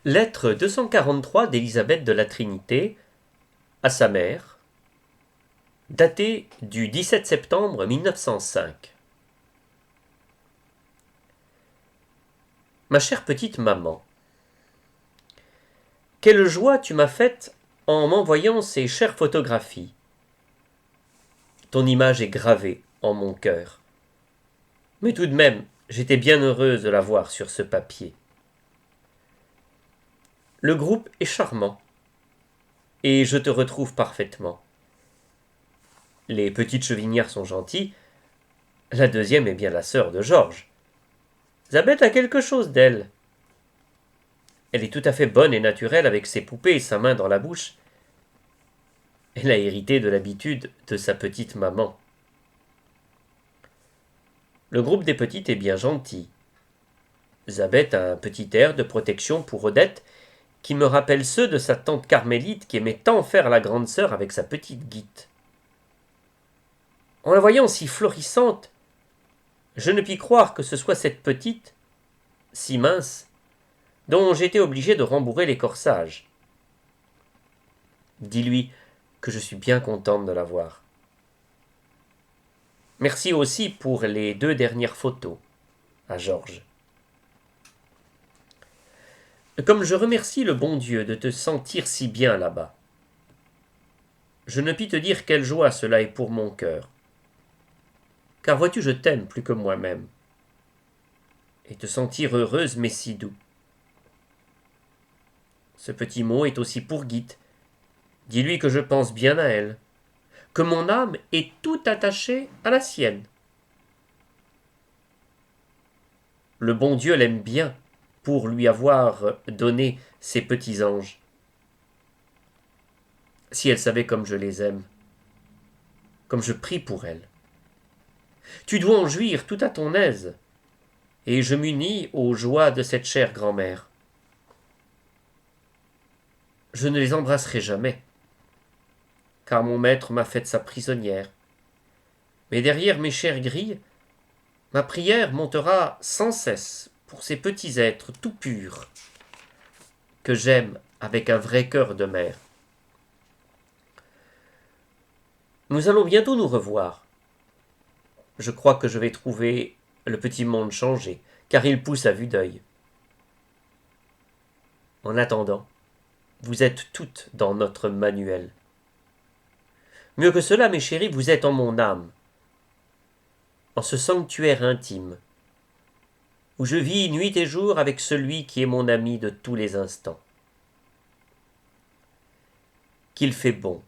Lettre 243 d'Élisabeth de la Trinité à sa mère, datée du 17 septembre 1905. Ma chère petite maman, quelle joie tu m'as faite en m'envoyant ces chères photographies. Ton image est gravée en mon cœur. Mais tout de même, j'étais bien heureuse de la voir sur ce papier. Le groupe est charmant, et je te retrouve parfaitement. Les petites chevinières sont gentilles. La deuxième est bien la sœur de Georges. Zabeth a quelque chose d'elle. Elle est tout à fait bonne et naturelle avec ses poupées et sa main dans la bouche. Elle a hérité de l'habitude de sa petite maman. Le groupe des petites est bien gentil. Zabeth a un petit air de protection pour Odette qui me rappelle ceux de sa tante Carmélite qui aimait tant faire la grande sœur avec sa petite Guite. En la voyant si florissante, je ne puis croire que ce soit cette petite, si mince, dont j'étais obligé de rembourrer les corsages. Dis-lui que je suis bien contente de la voir. Merci aussi pour les 2 dernières photos, à Georges. Comme je remercie le bon Dieu de te sentir si bien là-bas. Je ne puis te dire quelle joie cela est pour mon cœur. Car vois-tu, je t'aime plus que moi-même. Et te sentir heureuse m'est si doux. Ce petit mot est aussi pour Guite. Dis-lui que je pense bien à elle, que mon âme est tout attachée à la sienne. Le bon Dieu l'aime bien pour lui avoir donné ses petits anges. Si elle savait comme je les aime, comme je prie pour elle. Tu dois en jouir tout à ton aise, et je m'unis aux joies de cette chère grand-mère. Je ne les embrasserai jamais, car mon maître m'a faite sa prisonnière. Mais derrière mes chères grilles, ma prière montera sans cesse pour ces petits êtres tout purs que j'aime avec un vrai cœur de mère. Nous allons bientôt nous revoir. Je crois que je vais trouver le petit monde changé, car il pousse à vue d'œil. En attendant, vous êtes toutes dans notre manuel. Mieux que cela, mes chéris, vous êtes en mon âme, en ce sanctuaire intime, où je vis nuit et jour avec celui qui est mon ami de tous les instants. Qu'il fait bon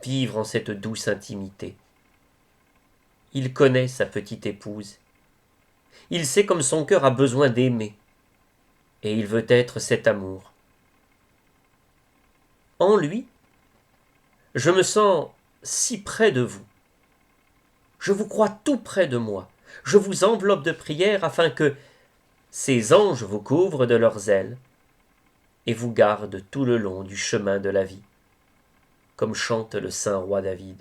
vivre en cette douce intimité. Il connaît sa petite épouse. Il sait comme son cœur a besoin d'aimer, et il veut être cet amour. En lui, je me sens si près de vous. Je vous crois tout près de moi. Je vous enveloppe de prières afin que ces anges vous couvrent de leurs ailes et vous gardent tout le long du chemin de la vie, comme chante le saint roi David.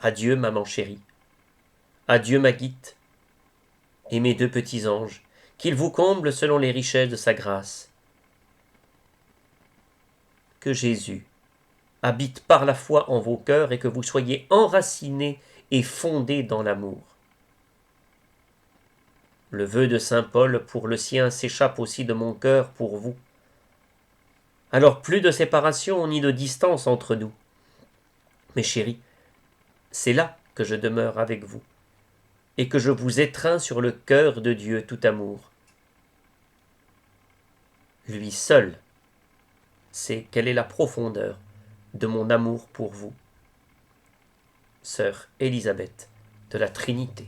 Adieu, maman chérie. Adieu, ma Guite. Et mes 2 petits anges, qu'il vous comble selon les richesses de sa grâce. Que Jésus habite par la foi en vos cœurs et que vous soyez enracinés et fondés dans l'amour. Le vœu de saint Paul pour le sien s'échappe aussi de mon cœur pour vous. Alors plus de séparation ni de distance entre nous. Mes chéris, c'est là que je demeure avec vous et que je vous étreins sur le cœur de Dieu tout amour. Lui seul sait quelle est la profondeur de mon amour pour vous. Sœur Élisabeth de la Trinité.